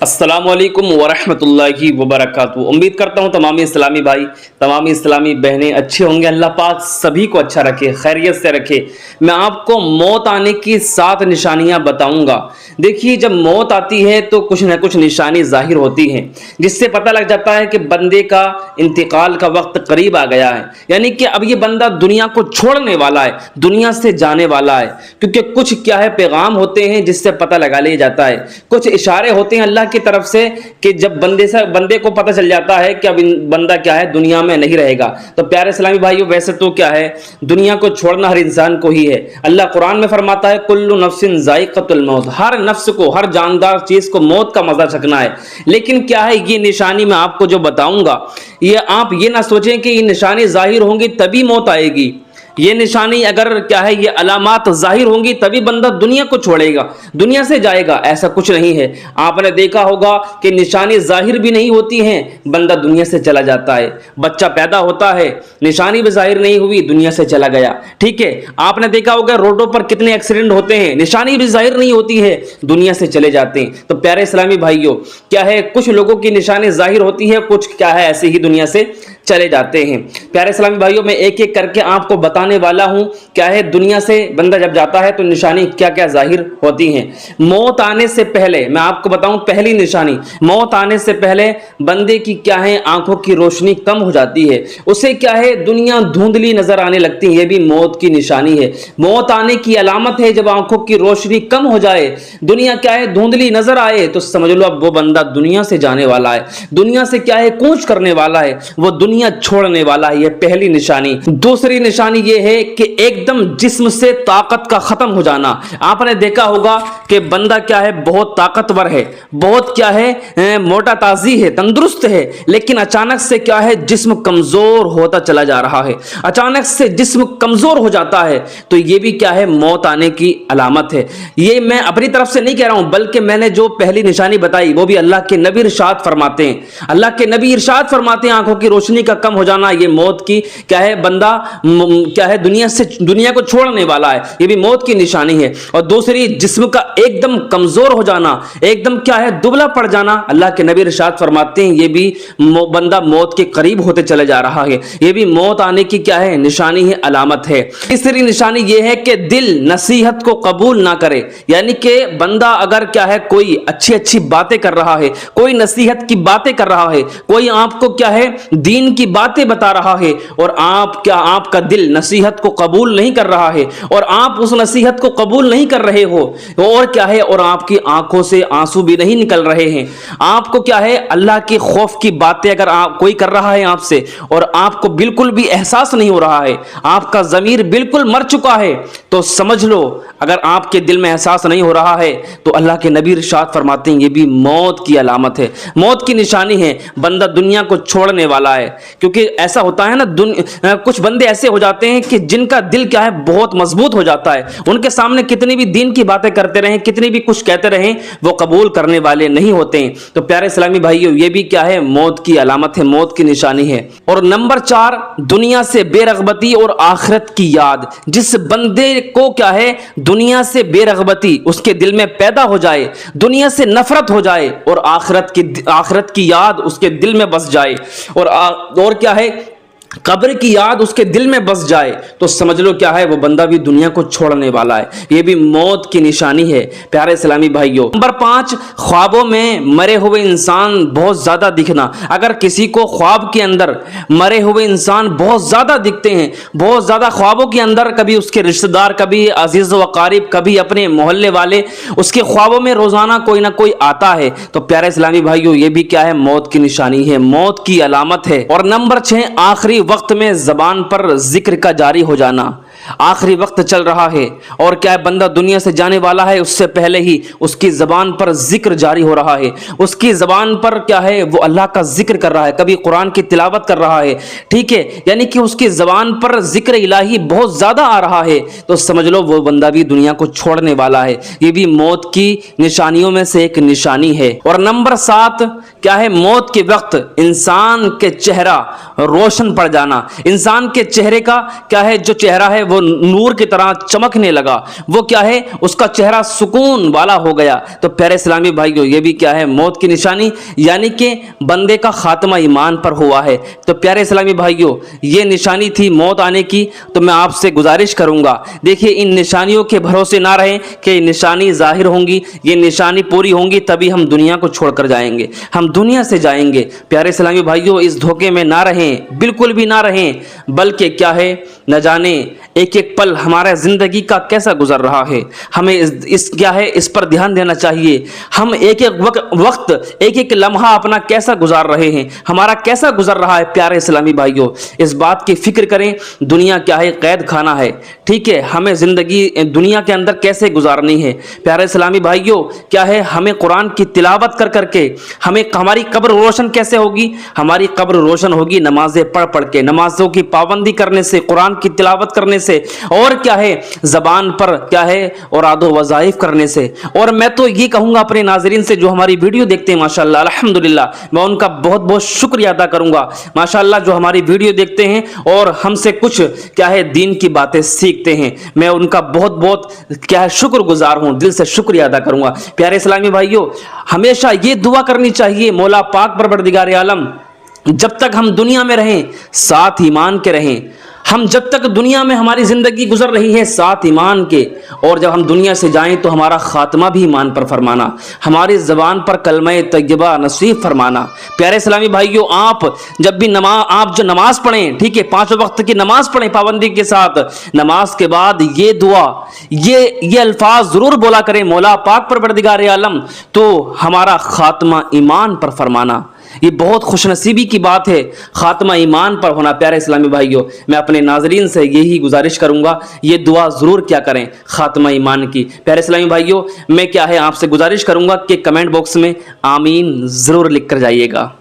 अस्सलामु अलैकुम वरहमतुल्लाहि वबरकातुहू। उम्मीद करता हूँ तमाम इस्लामी भाई, तमाम इस्लामी बहनें अच्छे होंगे। अल्लाह पाक सभी को अच्छा रखे, खैरियत से रखे। मैं आपको मौत आने की 7 निशानियां बताऊंगा। देखिए, जब मौत आती है तो कुछ न कुछ निशानी जाहिर होती हैं, जिससे पता लग जाता है कि बंदे का इंतकाल का वक्त करीब आ गया है, यानी कि अब ये बंदा दुनिया को छोड़ने वाला है, दुनिया से जाने वाला है। क्योंकि कुछ क्या है, पैगाम होते हैं जिससे पता लगा लिया जाता है, कुछ इशारे होते हैं अल्लाह की तरफ से कि जब बंदे को पता चल जाता है कि अब बंदा क्या है, दुनिया में नहीं रहेगा। तो प्यारे इस्लामी भाइयों, वैसे तो क्या है, दुनिया को छोड़ना हर इंसान को ही है। अल्लाह कुरान में फरमाता है, कुल्लु नफ्सिन जायक़तुल मौत, हर नफ्स को, हर जानदार चीज को मौत का मजा चखना है। लेकिन क्या है, ये निशानी मैं आपको जो बताऊंगा, ये आप ये ना सोचें कि ये निशानी जाहिर होंगी तभी मौत आएगी। ये निशानी अगर क्या है, ये अलामात जाहिर होंगी तभी बंदा दुनिया को छोड़ेगा, दुनिया से जाएगा, ऐसा कुछ नहीं है। आपने देखा होगा कि निशानी जाहिर भी नहीं होती हैं, बंदा दुनिया से चला जाता है। बच्चा पैदा होता है, निशानी भी जाहिर नहीं हुई, दुनिया से चला गया। ठीक है, आपने देखा होगा रोडों पर कितने एक्सीडेंट होते हैं, निशानी भी जाहिर नहीं होती है, दुनिया से चले जाते हैं। तो प्यारे इस्लामी भाइयों, क्या है, कुछ लोगों की निशानी जाहिर होती है, कुछ क्या है ऐसे ही दुनिया से चले जाते हैं। प्यारे इस्लामी भाइयों, मैं एक एक करके आपको बताने वाला हूं, क्या है, दुनिया से बंदा जब जाता है तो निशानी क्या क्या जाहिर होती हैं। मौत आने से पहले मैं आपको बताऊं, पहली निशानी, मौत आने से पहले बंदे की क्या है, आंखों की रोशनी कम हो जाती है, उसे क्या है, दुनिया धुंधली नजर आने लगती है। यह भी मौत की निशानी है। मौत आने की अलामत है जब आंखों की रोशनी कम हो जाए, दुनिया क्या है, धुंधली नजर आए, तो समझ लो अब वो बंदा दुनिया से जाने वाला है, दुनिया से क्या है, कूच करने वाला है, वो दुनिया छोड़ने वाला है। ये पहली निशानी। दूसरी निशानी ये है कि एकदम जिस्म से ताकत का खत्म हो जाना। आपने देखा होगा कि बंदा क्या है, बहुत ताकतवर है, बहुत क्या है, मोटा ताजी है, तंदुरुस्त है, लेकिन अचानक से क्या है, जिस्म कमजोर होता चला जा रहा है। अचानक से जिस्म कमजोर हो जाता है तो ये भी क्या है, मौत आने की अलामत है। ये मैं अपनी तरफ से नहीं कह रहा हूं, बल्कि मैंने जो पहली निशानी बताई वो भी अल्लाह के नबी इरशाद फरमाते हैं। अल्लाह के नबी इरशाद फरमाते हैं, आंखों की रोशनी का कम हो जाना, ये मौत की क्या है, बंदा क्या है, दुनिया को छोड़ने वाला है, ये भी मौत की निशानी है। और दूसरी, जिस्म का एकदम कमजोर हो जाना, एकदम क्या है, दुबला पड़ जाना। अल्लाह के नबी इरशाद फरमाते हैं, ये भी बंदा मौत के करीब होते चले जा रहा है, ये भी मौत आने की क्या है, निशानी है, अलामत है। तीसरी निशानी ये है कि दिल नसीहत को कबूल ना करे, यानी कि बंदा अगर क्या है, कोई अच्छी अच्छी बातें कर रहा है, कोई नसीहत की बातें कर रहा है, कोई आपको क्या है, दीन की बातें बता रहा है, और आपका दिल नसीहत को कबूल नहीं कर रहा है, और आप उस नसीहत को कबूल नहीं कर रहे हो, और क्या है, और आपकी आंखों से आंसू भी नहीं निकल रहे हैं, आपको क्या है, अल्लाह के खौफ की बातें अगर कोई कर रहा है आपसे, और आपको बिल्कुल भी एहसास नहीं हो रहा है, आपका ज़मीर बिल्कुल मर चुका है, तो समझ लो, अगर आपके दिल में एहसास नहीं हो रहा है तो अल्लाह के नबी इरशाद फरमाते हैं, ये भी मौत की अलामत है, मौत की निशानी है, बंदा दुनिया को छोड़ने वाला है। क्योंकि ऐसा होता है ना, कुछ बंदे ऐसे हो जाते हैं कि जिनका दिल क्या है, बहुत मजबूत हो जाता है, उनके सामने कितनी भी दीन की बातें करते रहें, कितनी भी कुछ कहते रहें, वो कबूल करने वाले नहीं होते हैं। तो प्यारे इस्लामी भाइयों, ये भी क्या है, मौत की अलामत है, मौत की निशानी है। और नंबर 4, दुनिया से बेरगबती और आखिरत की याद। जिस बंदे को क्या है, दुनिया से बेरगबती उसके दिल में पैदा हो जाए, दुनिया से नफरत हो जाए, और आखिरत की याद उसके दिल में बस जाए, और क्या है, कब्र की याद उसके दिल में बस जाए, तो समझ लो क्या है, वो बंदा भी दुनिया को छोड़ने वाला है, ये भी मौत की निशानी है। प्यारे इस्लामी भाइयों, नंबर 5, ख्वाबों में मरे हुए इंसान बहुत ज्यादा दिखना। अगर किसी को ख्वाब के अंदर मरे हुए इंसान बहुत ज्यादा दिखते हैं, बहुत ज्यादा ख्वाबों के अंदर, कभी उसके रिश्तेदार, कभी अजीज व अकारिब, कभी अपने मोहल्ले वाले, उसके ख्वाबों में रोजाना कोई ना कोई आता है, तो प्यारे इस्लामी भाइयों, ये भी क्या है, मौत की निशानी है, मौत की अलामत है। और नंबर 6, आखिरी वक्त में जबान पर जिक्र का जारी हो जाना। आखिरी वक्त चल रहा है और क्या है, बंदा दुनिया से जाने वाला है, उससे पहले ही उसकी जबान पर जिक्र जारी हो रहा है, उसकी जबान पर क्या है, वो अल्लाह का जिक्र कर रहा है, कभी कुरान की तिलावत कर रहा है। ठीक है, यानी कि उसकी जबान पर जिक्र इलाही बहुत ज्यादा आ रहा है, तो समझ लो वो बंदा भी दुनिया को छोड़ने वाला है, ये भी मौत की निशानियों में से एक निशानी है। और नंबर 7 क्या है, मौत के वक्त इंसान के चेहरा रोशन पड़ जाना। इंसान के चेहरे का क्या है, जो चेहरा है वो वो नूर की तरह चमकने लगा, वो क्या है, उसका चेहरा सुकून वाला हो गया। तो प्यारे इस्लामी भाइयों, ये भी क्या है, मौत की निशानी, यानी कि बंदे का खात्मा ईमान पर हुआ है। तो प्यारे इस्लामी भाइयों, ये निशानी थी मौत आने की। तो मैं आपसे गुजारिश करूंगा, देखिए इन निशानियों के भरोसे ना रहें कि निशानी जाहिर होंगी, ये निशानी पूरी होंगी तभी हम दुनिया को छोड़कर जाएंगे, हम दुनिया से जाएंगे। प्यारे इस्लामी भाइयों, इस धोखे में ना रहें, बिल्कुल भी ना रहें, बल्कि क्या है, न जाने एक एक पल हमारा ज़िंदगी का कैसा गुजर रहा है, हमें इस क्या है, इस पर ध्यान देना चाहिए। हम एक एक वक्त, एक एक लम्हा अपना कैसा गुजार रहे हैं, हमारा कैसा गुजर रहा है। प्यारे इस्लामी भाइयों, इस बात की फिक्र करें। दुनिया क्या है, कैद खाना है, ठीक है, हमें ज़िंदगी दुनिया के अंदर कैसे गुजारनी है। प्यारे इस्लामी भाइयों, क्या है, हमें कुरान की तिलावत कर करके हमें हमारी कब्र रोशन कैसे होगी, हमारी कब्र रोशन होगी नमाजें पढ़ पढ़ के, नमाजों की पाबंदी करने से, कुरान की तिलावत करने से, और क्या है, ज़बान पर क्या है, और आदो वज़ाइफ करने से। और मैं तो ये कहूँगा अपने नाज़रीन से जो हमारी वीडियो देखते हैं, माशाअल्लाह अल्हम्दुलिल्लाह, मैं उनका बहुत बहुत शुक्रिया अदा करूँगा, माशाअल्लाह, जो हमारी वीडियो देखते हैं और हमसे कुछ क्या है दीन की बातें सीखते हैं। मैं उनका बहुत बहुत क्या है शुक्रगुजार हूँ, दिल से शुक्रिया अदा करूँगा। प्यारे इस्लामी भाइयों, हमेशा ये दुआ करनी चाहिए, मौला पाक परवरदिगार आलम जब तक हम दुनिया में रहें साथ ईमान के रहें। हम जब तक दुनिया में हमारी ज़िंदगी गुजर रही है साथ ईमान के, और जब हम दुनिया से जाएं तो हमारा ख़ात्मा भी ईमान पर फरमाना, हमारी ज़बान पर कलमे तय्यबा नसीब फरमाना। प्यारे इस्लामी भाइयों, आप जब भी आप जो नमाज़ पढ़ें, ठीक है, 5 वक्त की नमाज़ पढ़ें पाबंदी के साथ, नमाज के बाद ये दुआ, ये अल्फाज ज़रूर बोला करें, मौला पाक परवरदिगार आलम तो हमारा ख़ात्मा ईमान पर फरमाना। ये बहुत खुशनसीबी की बात है, खात्मा ईमान पर होना। प्यारे इस्लामी भाइयों, मैं अपने नाजरीन से यही गुजारिश करूंगा, ये दुआ ज़रूर क्या करें, खात्मा ईमान की। प्यारे इस्लामी भाइयों, मैं क्या है आपसे गुजारिश करूंगा कि कमेंट बॉक्स में आमीन ज़रूर लिख कर जाइएगा।